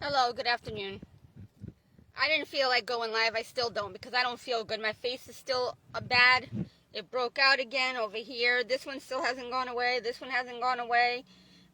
Hello, good afternoon. I didn't feel like going live. I still don't because I don't feel good. My face is still bad. It broke out again over here. This one still hasn't gone away. This one hasn't gone away.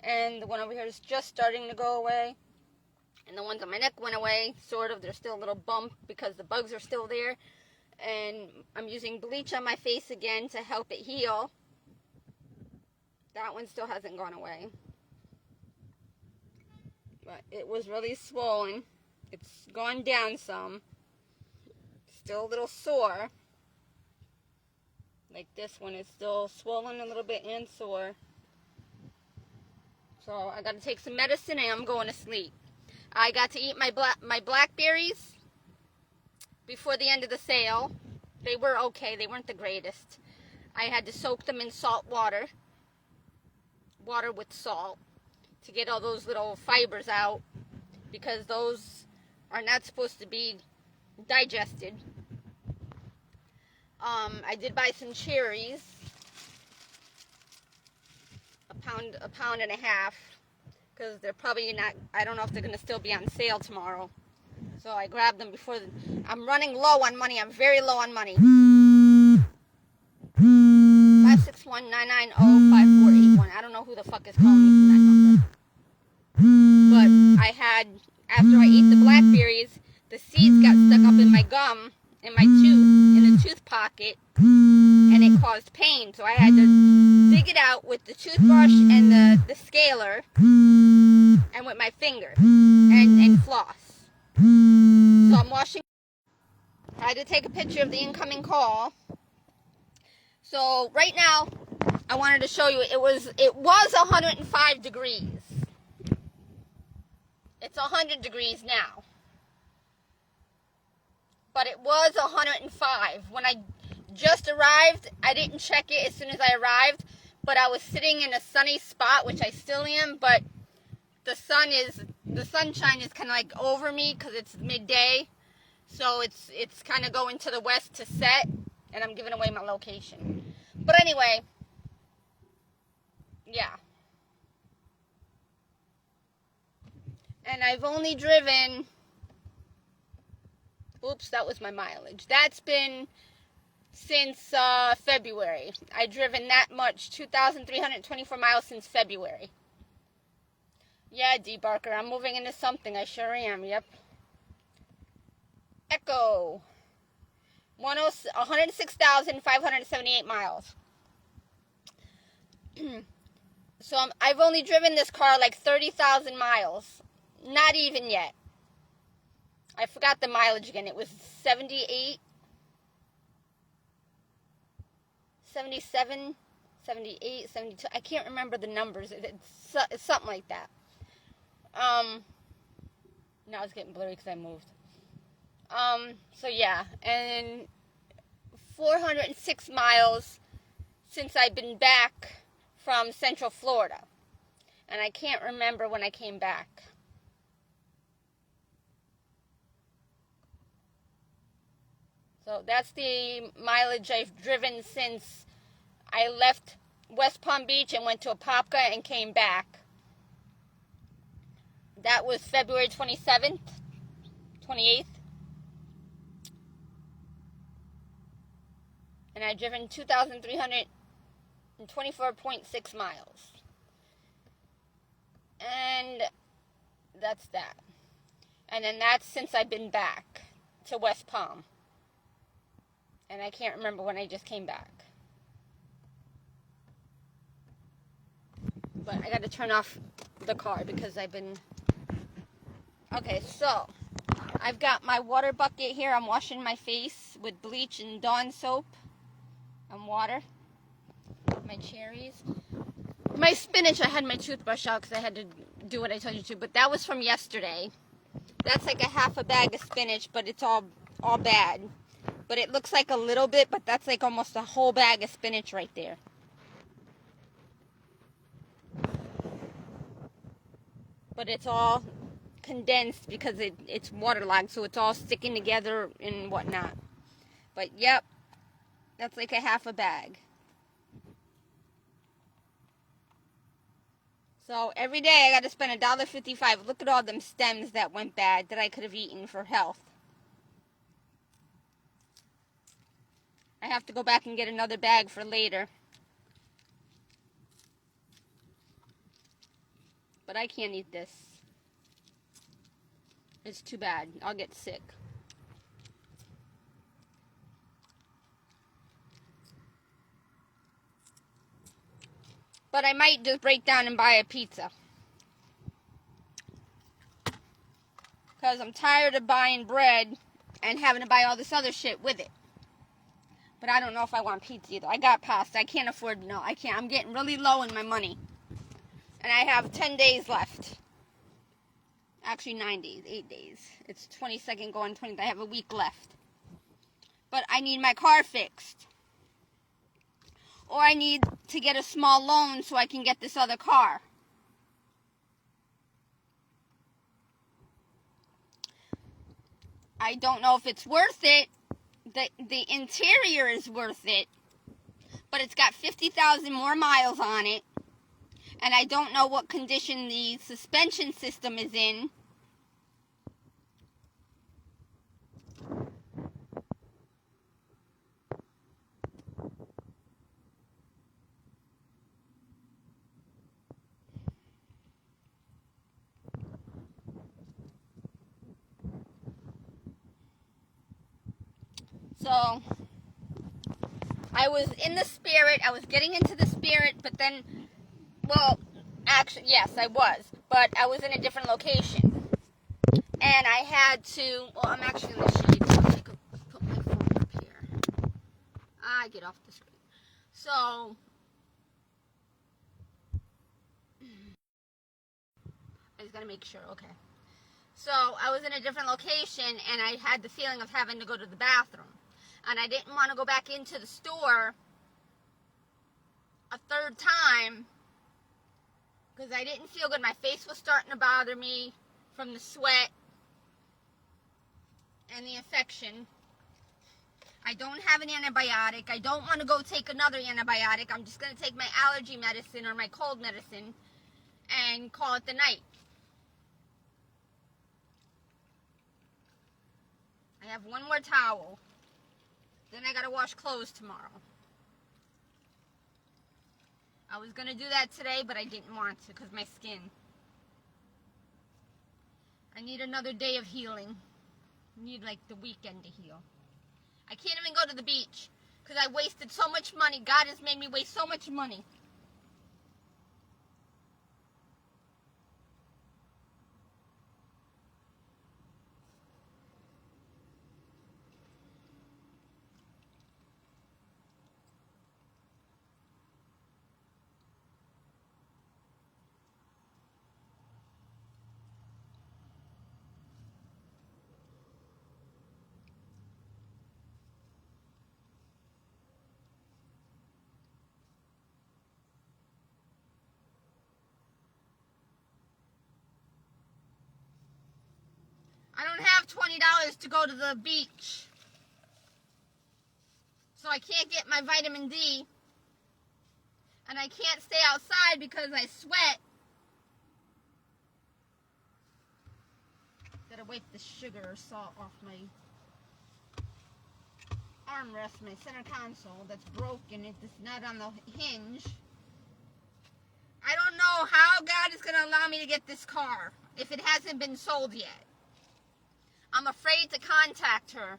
And the one over here is just starting to go away. And the ones on my neck went away, sort of. There's still a little bump because the bugs are still there. And I'm using bleach on my face again to help it heal. That one still hasn't gone away. But it was really swollen. It's gone down some. Still a little sore. Like this one is still swollen a little bit and sore. So I got to take some medicine and I'm going to sleep. I got to eat my blackberries before the end of the sale. They were okay. They weren't the greatest. I had to soak them in salt water. Water with salt to get all those little fibers out because those are not supposed to be digested. I did buy some cherries, a pound and a half, because they're probably not, I don't know if they're going to still be on sale tomorrow. So I grabbed them before, I'm running low on money, I'm very low on money. 561-990-5481. I don't know who the fuck is calling me from that number. But I had, after I ate the blackberries, the seeds got stuck up in my gum, in my tooth, in the tooth pocket, and it caused pain. So I had to dig it out with the toothbrush and the scaler, and with my finger, and floss. So I'm washing. I had to take a picture of the incoming call. So right now, I wanted to show you, it was 105 degrees. It's 100 degrees now. But it was 105. When I just arrived, I didn't check it as soon as I arrived, but I was sitting in a sunny spot, which I still am, but the sunshine is kind of like over me because it's midday. So it's kind of going to the west to set, and I'm giving away my location. But anyway, yeah. And I've only driven, oops, that was my mileage. That's been since February. I've driven that much, 2,324 miles since February. Yeah, D. Barker, I'm moving into something. I sure am, yep. Echo. 106,578 miles. So I've only driven this car like 30,000 miles. Not even yet. I forgot the mileage again. It was 78, 77, 78, 72. I can't remember the numbers. It's something like that. Now it's getting blurry because I moved. So yeah, and 406 miles since I've been back from Central Florida. And I can't remember when I came back. So that's the mileage I've driven since I left West Palm Beach and went to Apopka and came back. That was February 27th, 28th. And I've driven 2,324.6 miles. And that's that. And then that's since I've been back to West Palm. And I can't remember when I just came back. But I got to turn off the car because I've been... Okay, so I've got my water bucket here. I'm washing my face with bleach and Dawn soap and water. My cherries. My spinach, I had my toothbrush out because I had to do what I told you to. But that was from yesterday. That's like a half a bag of spinach, but it's all bad. But it looks like a little bit, but that's like almost a whole bag of spinach right there. But it's all condensed because it's waterlogged, so it's all sticking together and whatnot. But yep, that's like a half a bag. So every day I got to spend $1.55. Look at all them stems that went bad that I could have eaten for health. I have to go back and get another bag for later. But I can't eat this. It's too bad. I'll get sick. But I might just break down and buy a pizza. Because I'm tired of buying bread and having to buy all this other shit with it. But I don't know if I want pizza either. I got pasta. I can't afford, no, I can't. I'm getting really low in my money. And I have 10 days left. Actually 9 days, 8 days. It's 22nd going 20th. I have a week left. But I need my car fixed. Or I need to get a small loan so I can get this other car. I don't know if it's worth it. The interior is worth it. But it's got 50,000 more miles on it. And I don't know what condition the suspension system is in. So, I was in the Spirit. I was getting into the Spirit, but then, well, actually, yes, I was. But I was in a different location. And I had to, well, I'm actually in the shade, so I could put my phone up here. I get off the screen. So, I just gotta make sure, okay. So, I was in a different location, and I had the feeling of having to go to the bathroom. And I didn't want to go back into the store a third time because I didn't feel good. My face was starting to bother me from the sweat and the infection. I don't have an antibiotic. I don't want to go take another antibiotic. I'm just going to take my allergy medicine or my cold medicine and call it the night. I have one more towel. Then I got to wash clothes tomorrow. I was going to do that today, but I didn't want to because my skin. I need another day of healing. I need like the weekend to heal. I can't even go to the beach because I wasted so much money. God has made me waste so much money. I don't have $20 to go to the beach. So I can't get my vitamin D. And I can't stay outside because I sweat. Gotta wipe the sugar or salt off my armrest, my center console that's broken. It's not on the hinge. I don't know how God is gonna allow me to get this car if it hasn't been sold yet. I'm afraid to contact her.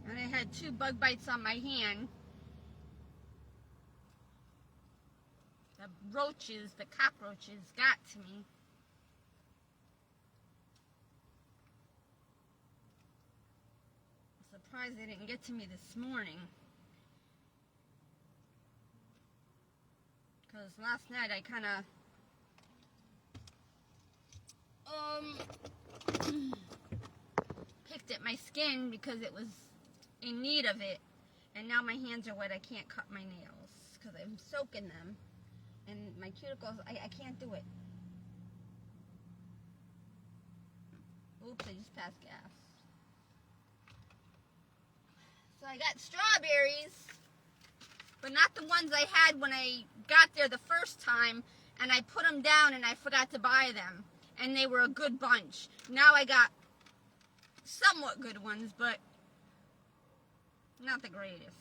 And I had 2 bug bites on my hand. The roaches, the cockroaches got to me. surprised they didn't get to me this morning. Because last night I kind of picked at my skin because it was in need of it. And now my hands are wet. I can't cut my nails because I'm soaking them. And my cuticles, I can't do it. Oops, I just passed gas. So I got strawberries, but not the ones I had when I got there the first time, and I put them down and I forgot to buy them, and they were a good bunch. Now I got somewhat good ones, but not the greatest.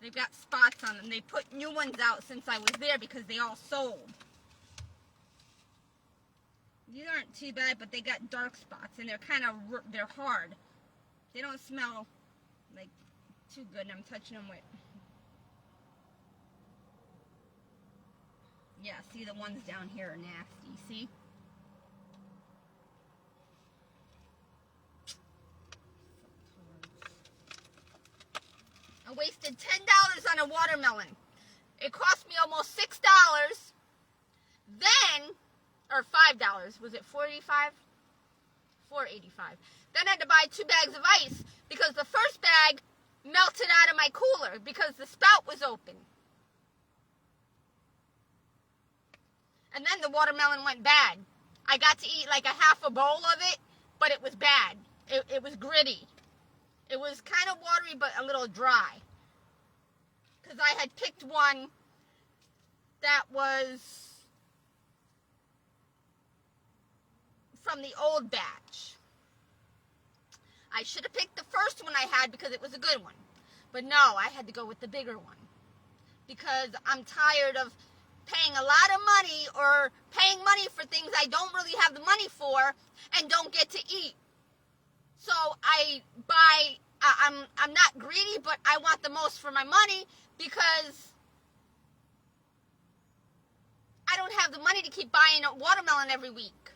They've got spots on them. They put new ones out since I was there because they all sold. These aren't too bad, but they got dark spots, and they're hard. They don't smell like too good, and I'm touching them with. Yeah, see, the ones down here are nasty, see? I wasted $10 on a watermelon. It cost me almost $6. Then, or $5. Was it $4.85? $4.85. Then I had to buy 2 bags of ice because the first bag melted out of my cooler because the spout was open. And then the watermelon went bad. I got to eat like a half a bowl of it, but it was bad. It was gritty. It was kind of watery, but a little dry. Because I had picked one that was from the old batch. I should have picked the first one I had because it was a good one. But no, I had to go with the bigger one. Because I'm tired of paying a lot of money or paying money for things I don't really have the money for and don't get to eat. So I buy, I'm not greedy, but I want the most for my money because I don't have the money to keep buying a watermelon every week.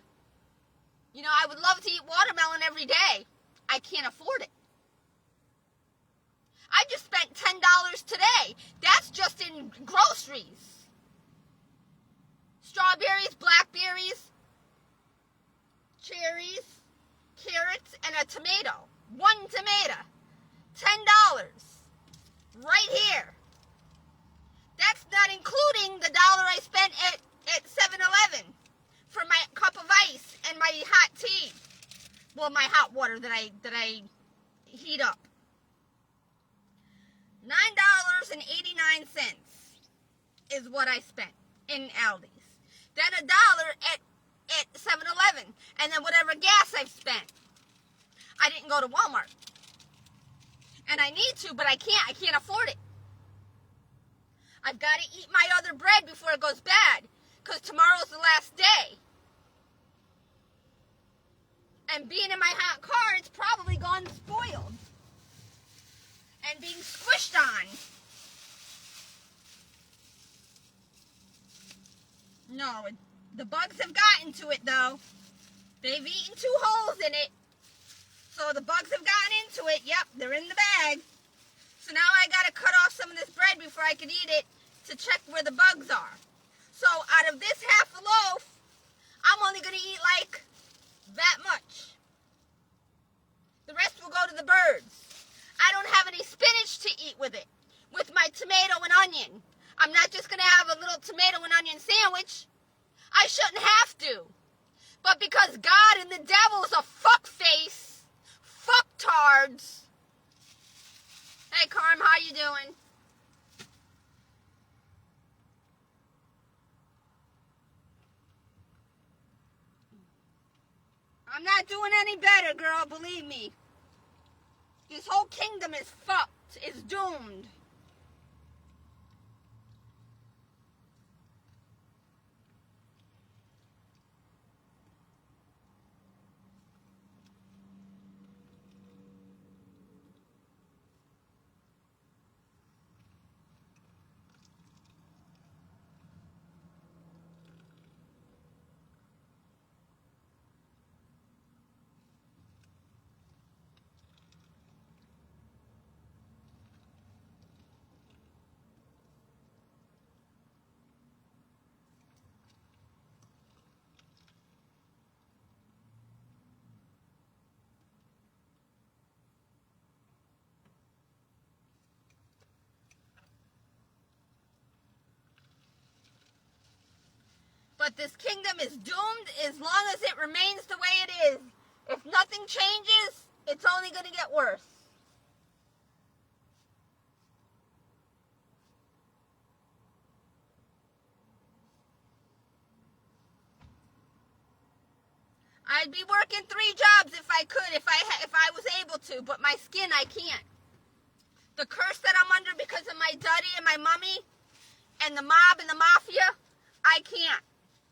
You know, I would love to eat watermelon every day. I can't afford it. I just spent $10 today. That's just in groceries. Strawberries, blackberries, cherries, carrots, and a tomato. 1 tomato. $10. Right here. That's not including the $1 I spent at 7-Eleven for my cup of ice and my hot tea. Well, my hot water that I heat up. $9.89 is what I spent in Aldi's. Then $1 at 7-Eleven, and then whatever gas I've spent. I didn't go to Walmart, and I need to, but I can't afford it. I've got to eat my other bread before it goes bad, because tomorrow's the last day. And being in my hot car, it's probably gone spoiled and being squished on. No, the bugs have gotten to it though. They've eaten 2 holes in it. So the bugs have gotten into it. Yep, they're in the bag. So now I gotta cut off some of this bread before I can eat it to check where the bugs are. So out of this half a loaf, I'm only gonna eat like that much. The rest will go to the birds. I don't have any spinach to eat with it, with my tomato and onion. I'm not just going to have a little tomato and onion sandwich. I shouldn't have to. But because God and the devil's a fuckface, fucktards. Hey, Carm, how you doing? I'm not doing any better, girl, believe me. This whole kingdom is fucked. It's doomed. But this kingdom is doomed as long as it remains the way it is. If nothing changes, it's only going to get worse. I'd be working 3 jobs if I could, if I was able to, but my skin, I can't. The curse that I'm under because of my daddy and my mommy and the mob and the mafia, I can't.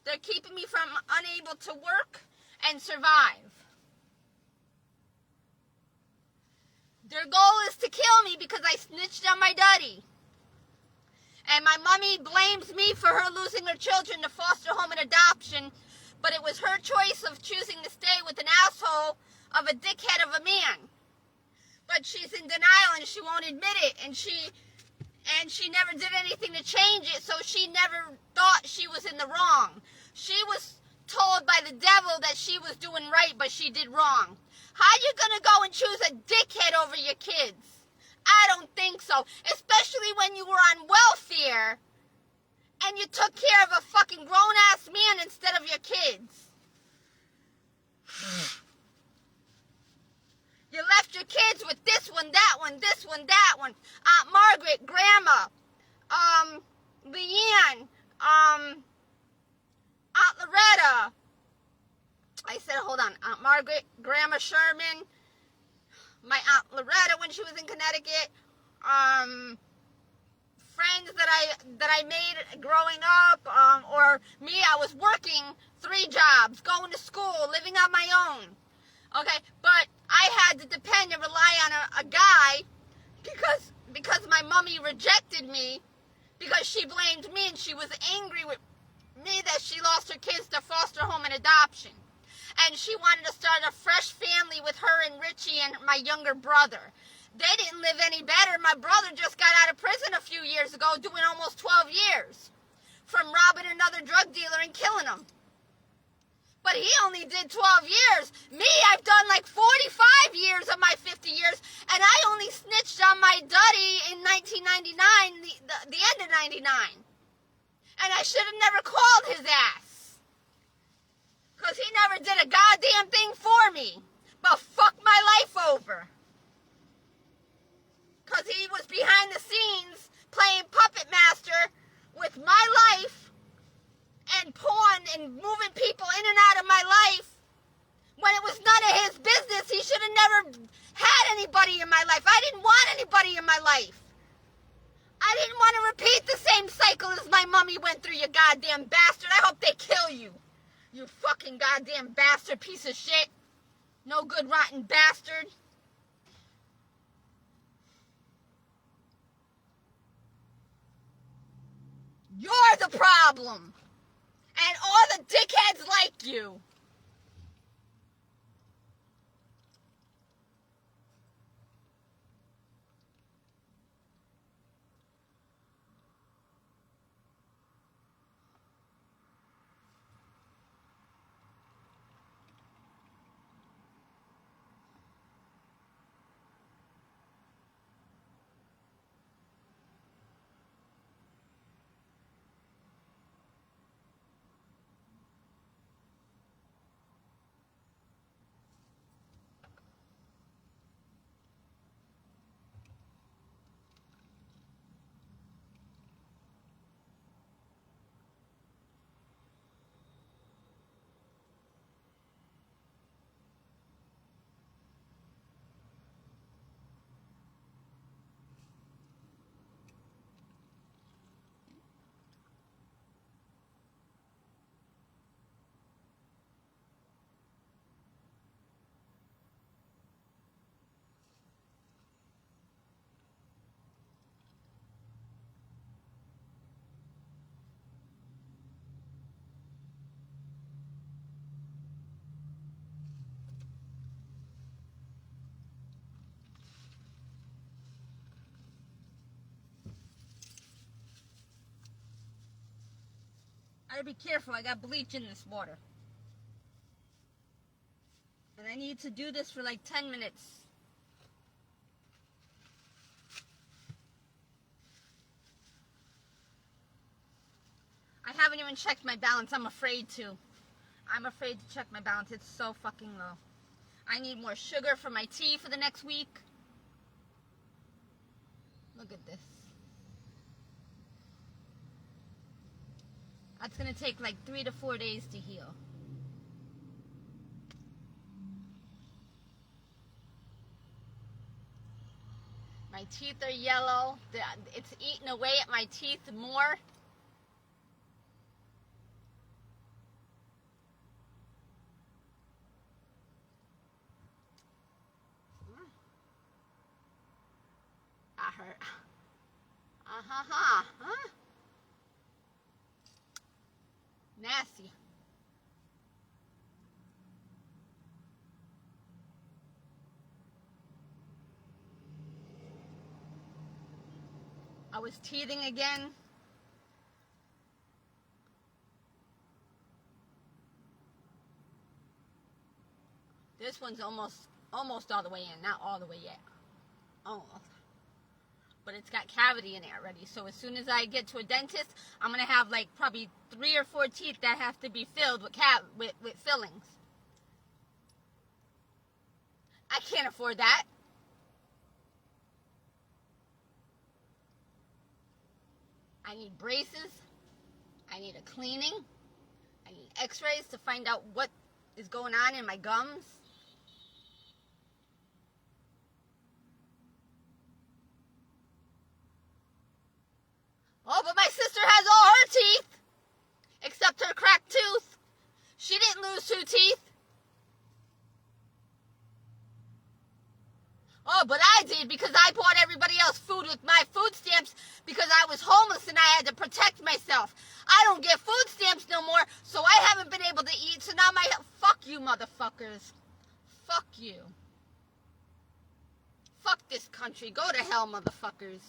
They're keeping me from unable to work and survive. Their goal is to kill me because I snitched on my daddy. And my mommy blames me for her losing her children to foster home and adoption, but it was her choice of choosing to stay with an asshole of a dickhead of a man. But she's in denial and she won't admit it, and she never did anything to change it, so she never thought she was in the wrong. She was told by the devil that she was doing right, but she did wrong. How you gonna go and choose a dickhead over your kids? I don't think so, especially when you were on welfare and you took care of a fucking grown-ass man instead of your kids. You left your kids with this one, that one, this one, that one. Aunt Margaret, Grandma, Leanne, Aunt Loretta. I said, hold on. Aunt Margaret, Grandma Sherman, my Aunt Loretta when she was in Connecticut, friends that I made growing up, or me, I was working 3 jobs, going to school, living on my own. Okay, but I had to depend and rely on a guy because my mommy rejected me, because she blamed me and she was angry with me that she lost her kids to foster home and adoption. And she wanted to start a fresh family with her and Richie and my younger brother. They didn't live any better. My brother just got out of prison a few years ago doing almost 12 years from robbing another drug dealer and killing him. But he only did 12 years. Me, I've done like 45 years of my 50 years, and I only snitched on my daddy in 1999, the end of 99. And I should have never called his ass, because he never did a goddamn thing for me, but fucked my life over. Because he was behind the scenes playing puppet master with my life and pawn and moving people in and out of my life when it was none of his business. He should have never had anybody in my life. I didn't want anybody in my life. I didn't want to repeat the same cycle as my mommy went through, you goddamn bastard. I hope they kill you. You fucking goddamn bastard piece of shit. No good rotten bastard. You're the problem. And all the dickheads like you. I gotta be careful. I got bleach in this water. And I need to do this for like 10 minutes. I haven't even checked my balance. I'm afraid to. I'm afraid to check my balance. It's so fucking low. I need more sugar for my tea for the next week. Look at this. That's going to take like 3 to 4 days to heal. My teeth are yellow. It's eating away at my teeth more. I hurt. Huh? Nasty. I was teething again. This one's almost all the way in. Not all the way yet. Almost. But it's got cavity in it already. So as soon as I get to a dentist, I'm going to have like probably 3 or 4 teeth that have to be filled with fillings. I can't afford that. I need braces. I need a cleaning. I need x-rays to find out what is going on in my gums. Oh, but my sister has all her teeth, except her cracked tooth. She didn't lose 2 teeth. Oh, but I did because I bought everybody else food with my food stamps because I was homeless and I had to protect myself. I don't get food stamps no more, so I haven't been able to eat, so now fuck you, motherfuckers. Fuck you. Fuck this country. Go to hell, motherfuckers.